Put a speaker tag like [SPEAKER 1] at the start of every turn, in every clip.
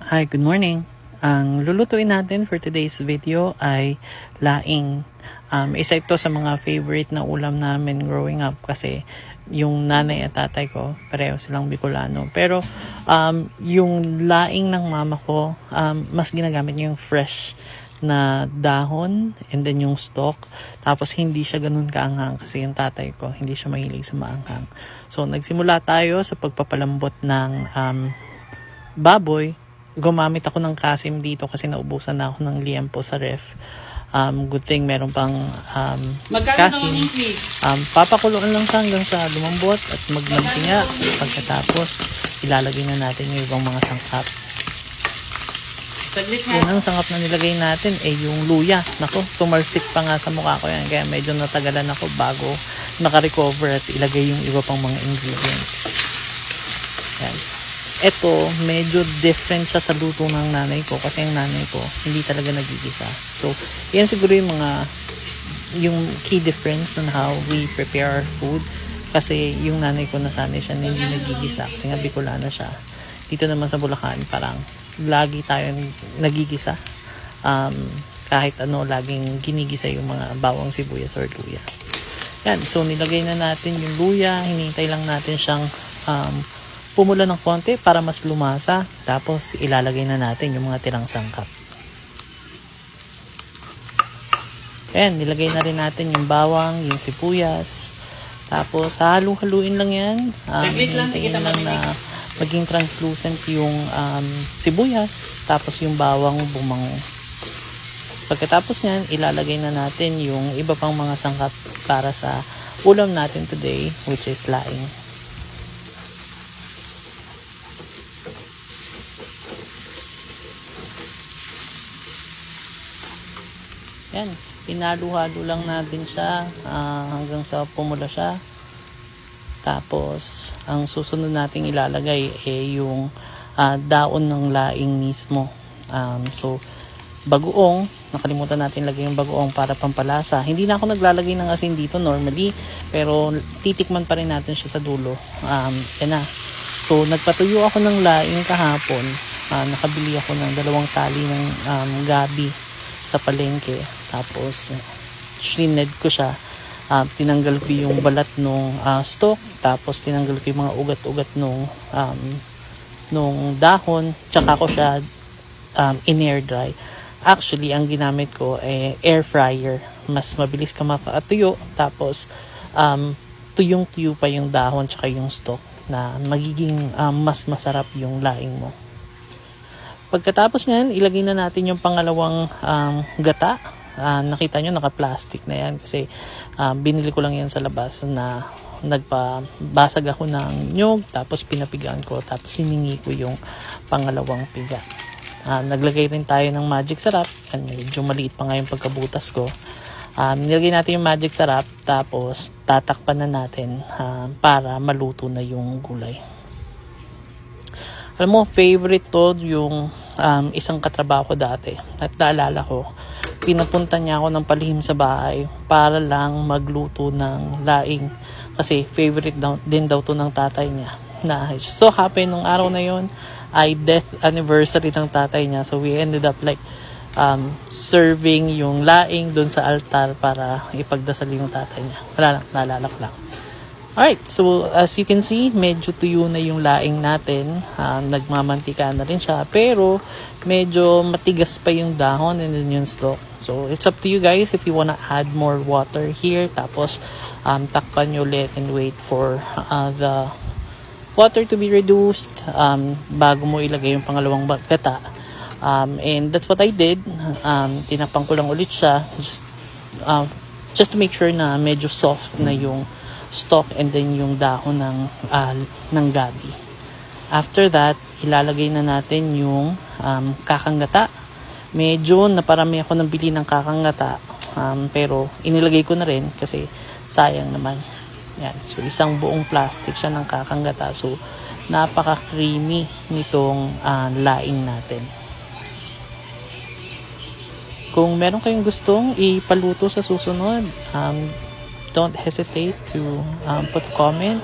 [SPEAKER 1] Hi, good morning. Ang lulutuin natin for today's video ay laing. Isa ito sa mga favorite na ulam namin growing up kasi yung nanay at tatay ko, pareho silang Bicolano. Pero yung laing ng mama ko, mas ginagamit niya yung fresh na dahon and then yung stalk. Tapos hindi siya ganun kaanghang kasi yung tatay ko, hindi siya mahilig sa maanghang. So nagsimula tayo sa pagpapalambot ng baboy. Gumamit ako ng kasim dito kasi naubusan na ako ng liempo sa ref. Good thing meron pang kasim. Papakuluan lang siya hanggang sa lumambot at magmantinga. Pagkatapos, ilalagay na natin yung ibang mga sangkap. Unang sangkap na nilagay natin ay yung luya. Nako, tumalsik pa nga sa mukha ko yan. Kaya medyo natagalan ako bago nakarecover at ilagay yung iba pang mga ingredients. Yan. Ito, medyo different siya sa luto ng nanay ko kasi ang nanay ko hindi talaga nagigisa. So, yan siguro yung key difference on how we prepare our food. Kasi yung nanay ko nasanay siya na hindi nagigisa kasi nga Bicolana siya. Dito naman sa Bulacan, parang lagi tayo nagigisa. Kahit ano, laging ginigisa yung mga bawang sibuyas or luya. Yan, so nilagay na natin yung luya. Hinihintay lang natin siyang pumula ng konti para mas lumasa. Tapos ilalagay na natin yung mga tirang sangkap. Ayan, nilagay na rin natin yung bawang, yung sibuyas. Tapos halu-haluin lang yan. Hintayin lang na maging translucent yung sibuyas. Tapos yung bawang bumango. Pagkatapos nyan, ilalagay na natin yung iba pang mga sangkap para sa ulam natin today, which is laing. Yan, pinalo-halo lang natin siya hanggang sa pumula siya. Tapos, ang susunod nating ilalagay ay yung daon ng laing mismo. So, bagoong, nakalimutan natin lagay yung bagoong para pampalasa. Hindi na ako naglalagay ng asin dito normally, pero titikman pa rin natin siya sa dulo. Yan na. So, nagpatuyo ako ng laing kahapon. Nakabili ako ng 2 tali ng gabi sa palengke. Tapos shredded ko siya. Tinanggal ko yung balat nung stalk. Tapos tinanggal ko yung mga ugat-ugat nung dahon. Tsaka ko siya in-air dry. Actually, ang ginamit ko ay air fryer. Mas mabilis ka makatuyo. Tapos tuyong-tuyo pa yung dahon tsaka yung stalk na magiging mas masarap yung laing mo. Pagkatapos nyan, ilagay na natin yung pangalawang gata. Nakita nyo, naka-plastic na yan kasi binili ko lang yan sa labas na nagpabasag ako ng nyug, tapos pinapigaan ko, tapos hiningi ko yung pangalawang piga. Naglagay rin tayo ng magic sarap. Medyo maliit pa nga yung pagkabutas ko. Nilagay natin yung magic sarap, tapos tatakpan na natin para maluto na yung gulay. Alam mo, favorite to yung isang katrabaho ko dati. At naalala ko, pinapunta niya ako ng palihim sa bahay para lang magluto ng laing. Kasi favorite din daw to ng tatay niya. So happy nung araw na yon ay death anniversary ng tatay niya. So we ended up like serving yung laing dun sa altar para ipagdasal yung tatay niya. Wala lang, naalala ko lang. Alright, so as you can see, medyo tuyo na yung laing natin. Nagmamantika na rin siya. Pero medyo matigas pa yung dahon and then yung stalk. So it's up to you guys if you wanna add more water here. Tapos takpan nyo ulit and wait for the water to be reduced bago mo ilagay yung pangalawang gata. And that's what I did. Tinakpan ko lang ulit siya just to make sure na medyo soft na yung stalk and then yung dahon ng gabi. After that, ilalagay na natin yung kakang-gata. Medyo naparami ako ng bili ng kakang-gata, pero inilagay ko na rin kasi sayang naman. Yan. So isang buong plastic siya ng kakang-gata. So napaka-creamy nitong laing natin. Kung meron kayong gustong ipaluto sa susunod, don't hesitate to put a comment.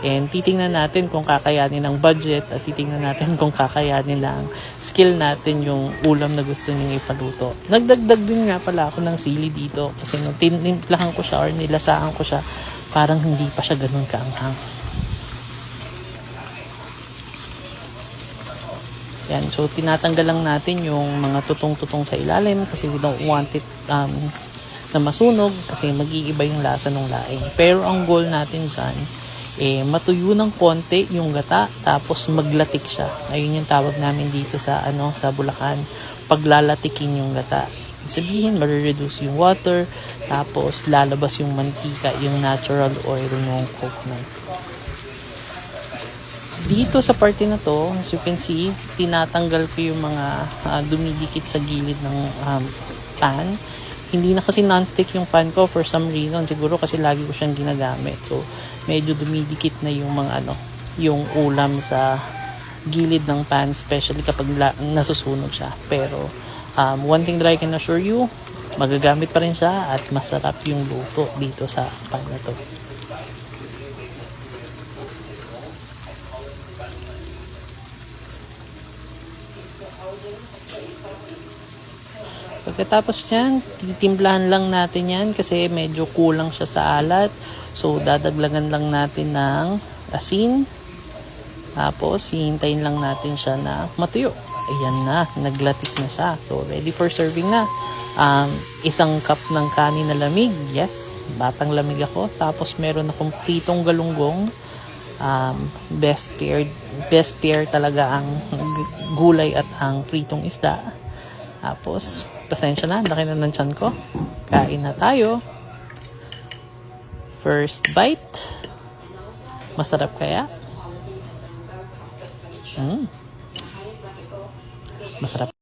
[SPEAKER 1] And titingnan natin kung kakayanin ng budget at titingnan natin kung kakayanin ng skill natin yung ulam na gusto nyo ipaluto. Nagdagdag din nga pala ako ng sili dito kasi nung tinimplahan ko siya or nilasaan ko siya, parang hindi pa siya ganun kaanghang. Yan, so tinatanggal lang natin yung mga tutong-tutong sa ilalim kasi we don't want it na masunog kasi mag-iiba yung lasa ng laing. Pero ang goal natin dyan, matuyo ng konti yung gata tapos maglatik siya. Ayun yung tawag namin dito sa sa Bulacan, paglalatikin yung gata. Ibig sabihin, ma-reduce yung water tapos lalabas yung mantika, yung natural oil ng coconut. Dito sa parte na to, as you can see, tinatanggal ko yung mga dumidikit sa gilid ng pan. Hindi na kasi non-stick yung pan ko for some reason. Siguro kasi lagi ko siyang ginagamit. So, medyo dumidikit na yung mga yung ulam sa gilid ng pan, especially kapag nasusunog siya. Pero, one thing that I can assure you, magagamit pa rin siya at masarap yung luto dito sa pan na to. Pagkatapos yan, titimplahan lang natin yan kasi medyo kulang siya sa alat. So, dadaglagan lang natin ng asin. Tapos, hihintayin lang natin siya na matuyo. Ayan na, naglatik na siya. So, ready for serving na. Isang cup ng kanin na lamig. Yes, batang lamig ako. Tapos, meron akong pritong galunggong. Best pair talaga ang gulay at ang pritong isda. Tapos, pasensya na, laki na ng tiyan ko. Kain na tayo. First bite. Masarap kaya? Masarap.